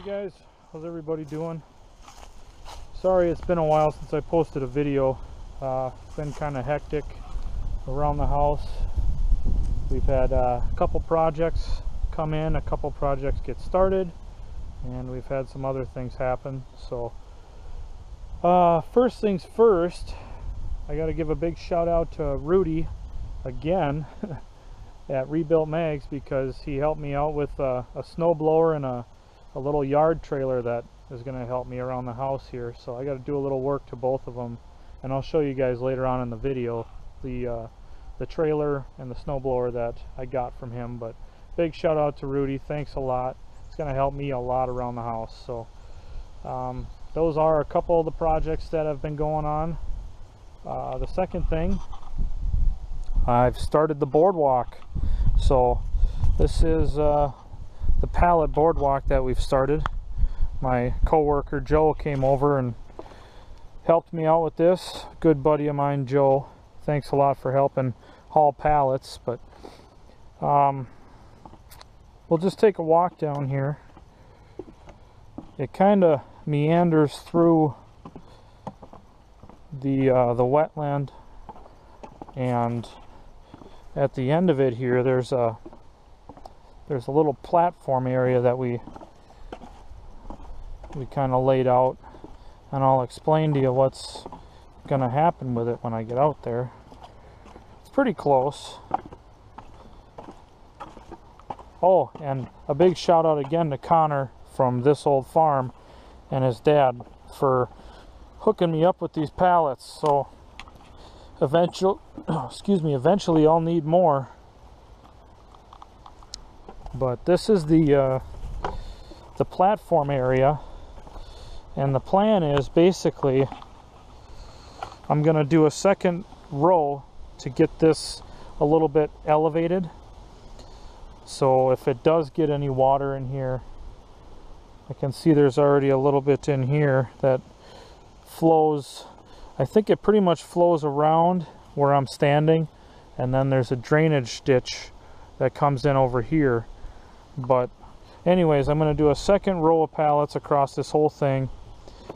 Guys, how's everybody doing? Sorry it's been a while since I posted a video. It's been kind of hectic around the house. We've had a couple projects come in, a couple projects get started, and we've had some other things happen. So first things first, I got to give a big shout out to Rudy again at Rebuilt Mags, because he helped me out with a snow blower and a little yard trailer that is going to help me around the house here. So I got to do a little work to both of them, and I'll show you guys later on in the video the trailer and the snowblower that I got from him. But big shout out to Rudy, thanks a lot. It's going to help me a lot around the house. So those are a couple of the projects that have been going on. The second thing, I've started the Boardwalk. So this is the pallet boardwalk that we've started. My co-worker Joe came over and helped me out with this. Good buddy of mine, Joe. Thanks a lot for helping haul pallets. But we'll just take a walk down here. It kind of meanders through the wetland, and at the end of it here there's a little platform area that we kind of laid out, and I'll explain to you what's going to happen with it when I get out there. It's pretty close. Oh, and a big shout out again to Connor from This Old Farm and his dad for hooking me up with these pallets. So eventually I'll need more. But this is the platform area, and the plan is basically I'm gonna do a second row to get this a little bit elevated, so if it does get any water in here, I can see there's already a little bit in here that flows. I think it pretty much flows around where I'm standing, and then there's a drainage ditch that comes in over here. But anyways, I'm going to do a second row of pallets across this whole thing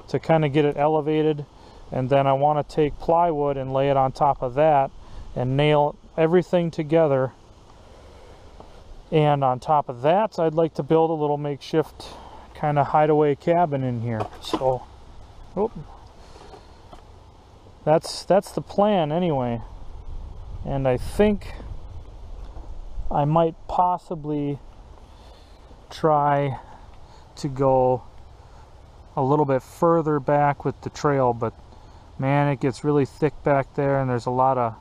to kind of get it elevated, and then I want to take plywood and lay it on top of that and nail everything together. And on top of that, I'd like to build a little makeshift kind of hideaway cabin in here. So that's the plan anyway. And I think I might possibly try to go a little bit further back with the trail, but man, it gets really thick back there, and there's a lot of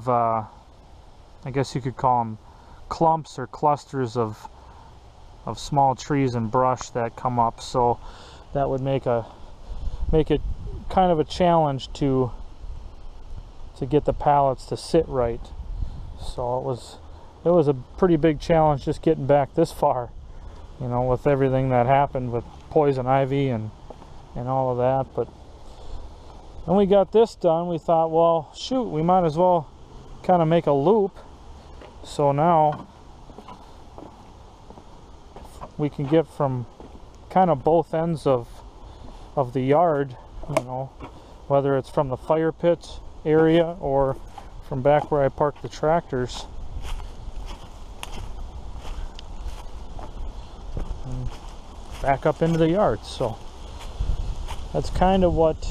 I guess you could call them clumps or clusters of small trees and brush that come up. So that would make it kind of a challenge to get the pallets to sit right. So it was a pretty big challenge just getting back this far, you know, with everything that happened with poison ivy and all of that. But when we got this done, we thought, well, shoot, we might as well kind of make a loop. So now we can get from kind of both ends of the yard, you know, whether it's from the fire pit area or from back where I parked the tractors. back up into the yard. So that's kind of what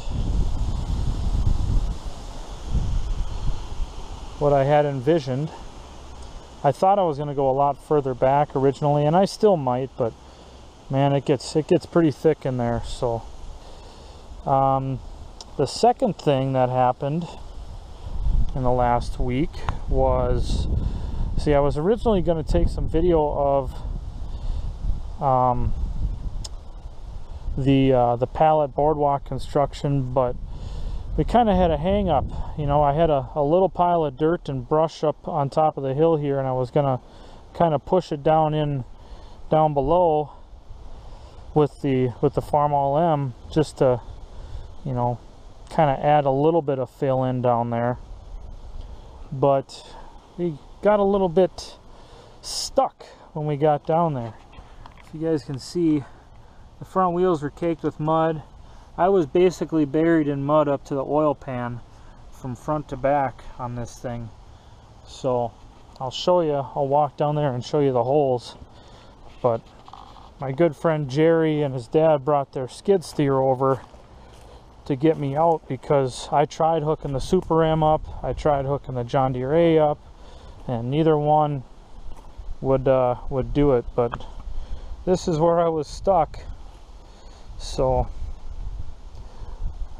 I had envisioned. I thought I was going to go a lot further back originally, and I still might, but man, it gets pretty thick in there. So the second thing that happened in the last week was, see, I was originally going to take some video of the pallet boardwalk construction, but we kind of had a hang up. You know, I had a little pile of dirt and brush up on top of the hill here, and I was gonna kind of push it down below with the Farm All M, just to, you know, kind of add a little bit of fill in down there. But we got a little bit stuck when we got down there. If you guys can see, the front wheels were caked with mud. I was basically buried in mud up to the oil pan from front to back on this thing. So I'll walk down there and show you the holes. But my good friend Jerry and his dad brought their skid steer over to get me out, because I tried hooking the Super Ram up, I tried hooking the John Deere A up, and neither one would do it. But this is where I was stuck. So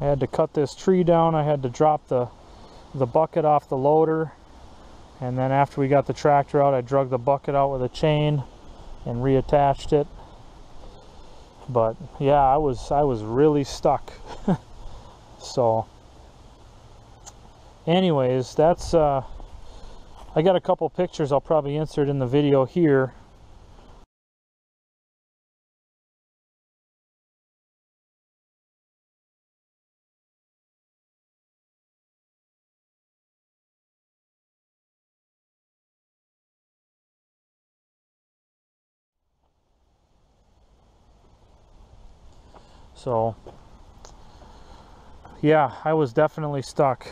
I had to cut this tree down. I had to drop the bucket off the loader, and then after we got the tractor out, I drug the bucket out with a chain and reattached it. But yeah, I was really stuck. So anyways, that's I got a couple pictures I'll probably insert in the video here. So yeah, I was definitely stuck.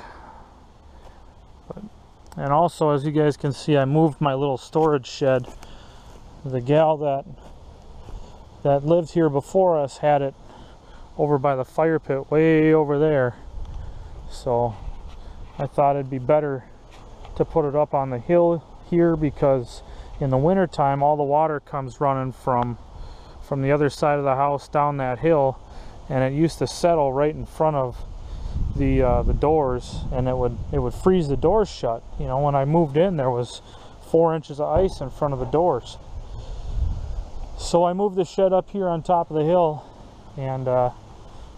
And also, as you guys can see, I moved my little storage shed. The gal that lived here before us had it over by the fire pit, way over there. So I thought it'd be better to put it up on the hill here, because in the winter time all the water comes running from the other side of the house down that hill, and it used to settle right in front of the doors, and it would freeze the doors shut. You know, when I moved in, there was 4 inches of ice in front of the doors. So I moved the shed up here on top of the hill, and I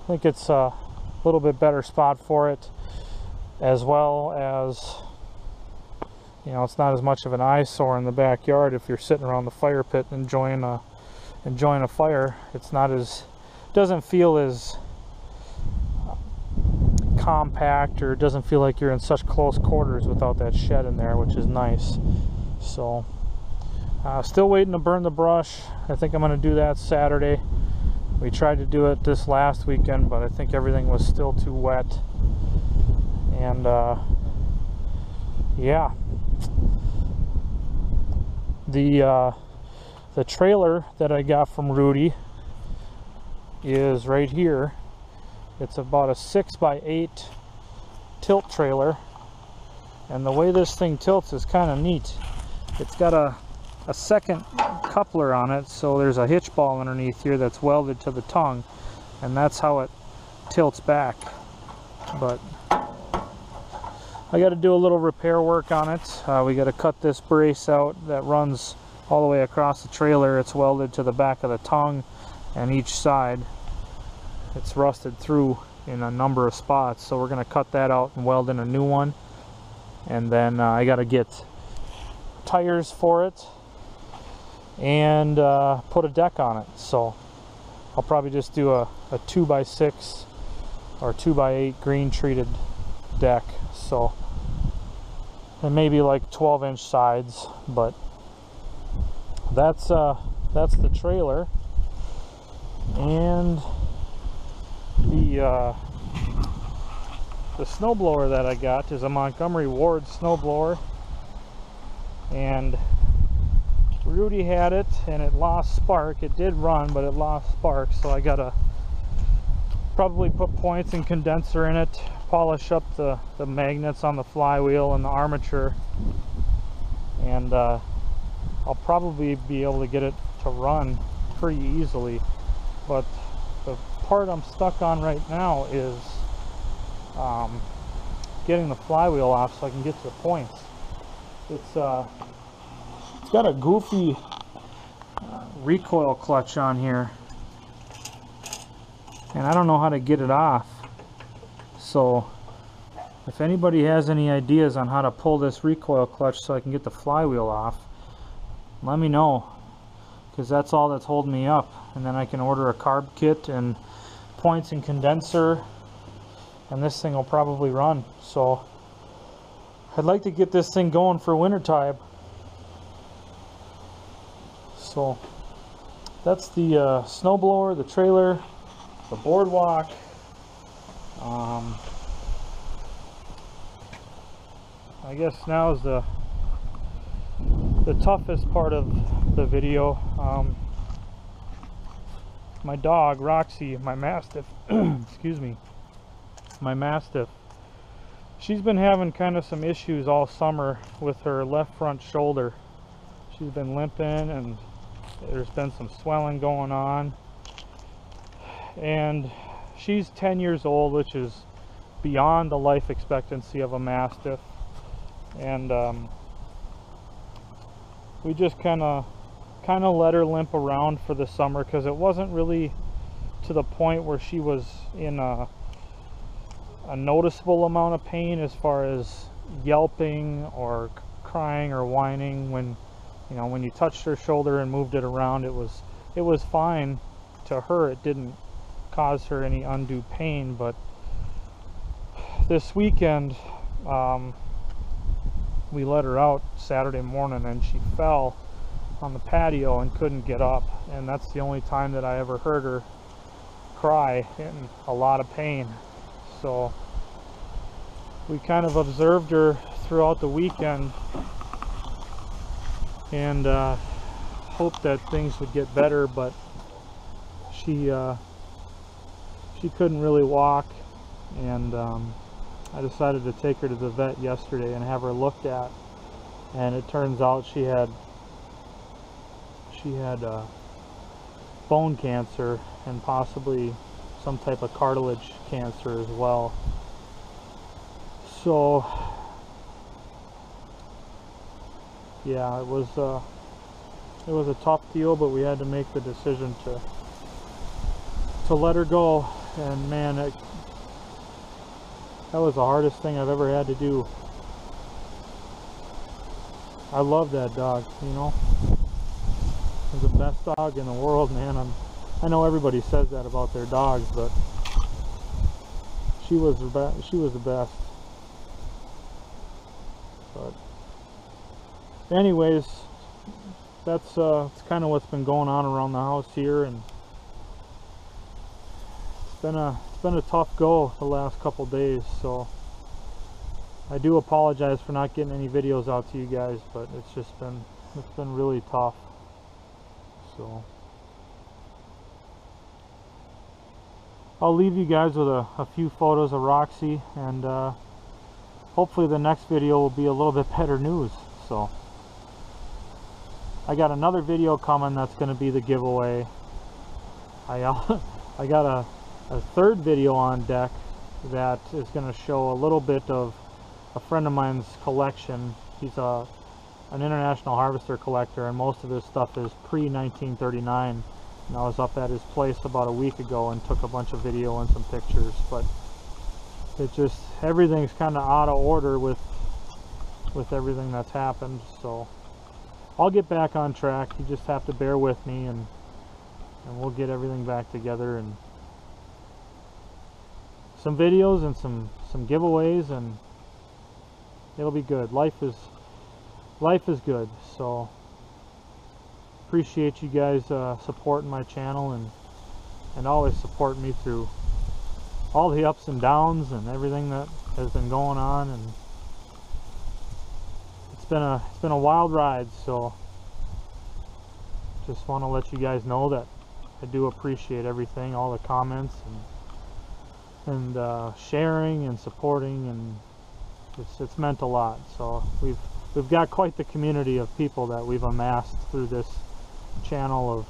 think it's a little bit better spot for it, as well as, you know, it's not as much of an eyesore in the backyard if you're sitting around the fire pit enjoying a fire. It's not as, doesn't feel as compact, or it doesn't feel like you're in such close quarters without that shed in there, which is nice. So still waiting to burn the brush. I think I'm going to do that Saturday. We tried to do it this last weekend, but I think everything was still too wet. And yeah, the trailer that I got from Rudy is right here. It's about a 6x8 tilt trailer, and the way this thing tilts is kind of neat. It's got a second coupler on it, so there's a hitch ball underneath here that's welded to the tongue, and that's how it tilts back. But I got to do a little repair work on it. We got to cut this brace out that runs all the way across the trailer. It's welded to the back of the tongue and each side. It's rusted through in a number of spots, so we're going to cut that out and weld in a new one. And then I got to get tires for it and put a deck on it. So I'll probably just do a 2x6 or 2x8 green treated deck. So, and maybe like 12-inch sides. But that's the trailer. And the snowblower that I got is a Montgomery Ward snowblower, and Rudy had it and it lost spark. It did run, but it lost spark, so I gotta probably put points and condenser in it, polish up the magnets on the flywheel and the armature, and I'll probably be able to get it to run pretty easily. But the part I'm stuck on right now is getting the flywheel off so I can get to the points. It's got a goofy recoil clutch on here, and I don't know how to get it off. So if anybody has any ideas on how to pull this recoil clutch so I can get the flywheel off, let me know, because that's all that's holding me up. And then I can order a carb kit and points and condenser, and this thing will probably run. So I'd like to get this thing going for wintertime. So that's the snowblower, the trailer, the boardwalk. I guess now is the toughest part of the video. My dog Roxy, my mastiff, excuse me, my mastiff, she's been having kind of some issues all summer with her left front shoulder. She's been limping, and there's been some swelling going on, and she's 10 years old, which is beyond the life expectancy of a mastiff. And we just kind of let her limp around for the summer, because it wasn't really to the point where she was in a noticeable amount of pain as far as yelping or crying or whining. When you touched her shoulder and moved it around, it was fine to her. It didn't cause her any undue pain. But this weekend we let her out Saturday morning, and she fell on the patio and couldn't get up, and that's the only time that I ever heard her cry in a lot of pain. So we kind of observed her throughout the weekend and hoped that things would get better, but she couldn't really walk, and I decided to take her to the vet yesterday and have her looked at, and it turns out she had bone cancer and possibly some type of cartilage cancer as well. So yeah, it was a tough deal, but we had to make the decision to let her go. And man, that was the hardest thing I've ever had to do. I love that dog, you know. It's the best dog in the world, man. I know everybody says that about their dogs, but she was the best. But anyways, that's kind of what's been going on around the house here, and it's been a tough go the last couple days. So I do apologize for not getting any videos out to you guys, but it's been really tough. So I'll leave you guys with a few photos of Roxy, and hopefully the next video will be a little bit better news. So I got another video coming that's going to be the giveaway. I got a third video on deck that is going to show a little bit of a friend of mine's collection. He's an international harvester collector, and most of his stuff is pre-1939. And I was up at his place about a week ago and took a bunch of video and some pictures, but it just, everything's kind of out of order with everything that's happened. So I'll get back on track. You just have to bear with me, and we'll get everything back together, and some videos and some giveaways, and it'll be good. Life is good. So appreciate you guys supporting my channel, and always supporting me through all the ups and downs and everything that has been going on. And it's been a wild ride. So just want to let you guys know that I do appreciate everything, all the comments and sharing and supporting, and it's meant a lot. So we've got quite the community of people that we've amassed through this channel of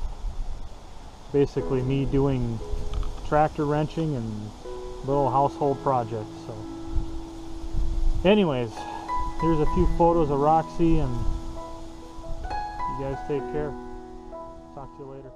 basically me doing tractor wrenching and little household projects. So anyways, here's a few photos of Roxy, and you guys take care. Talk to you later.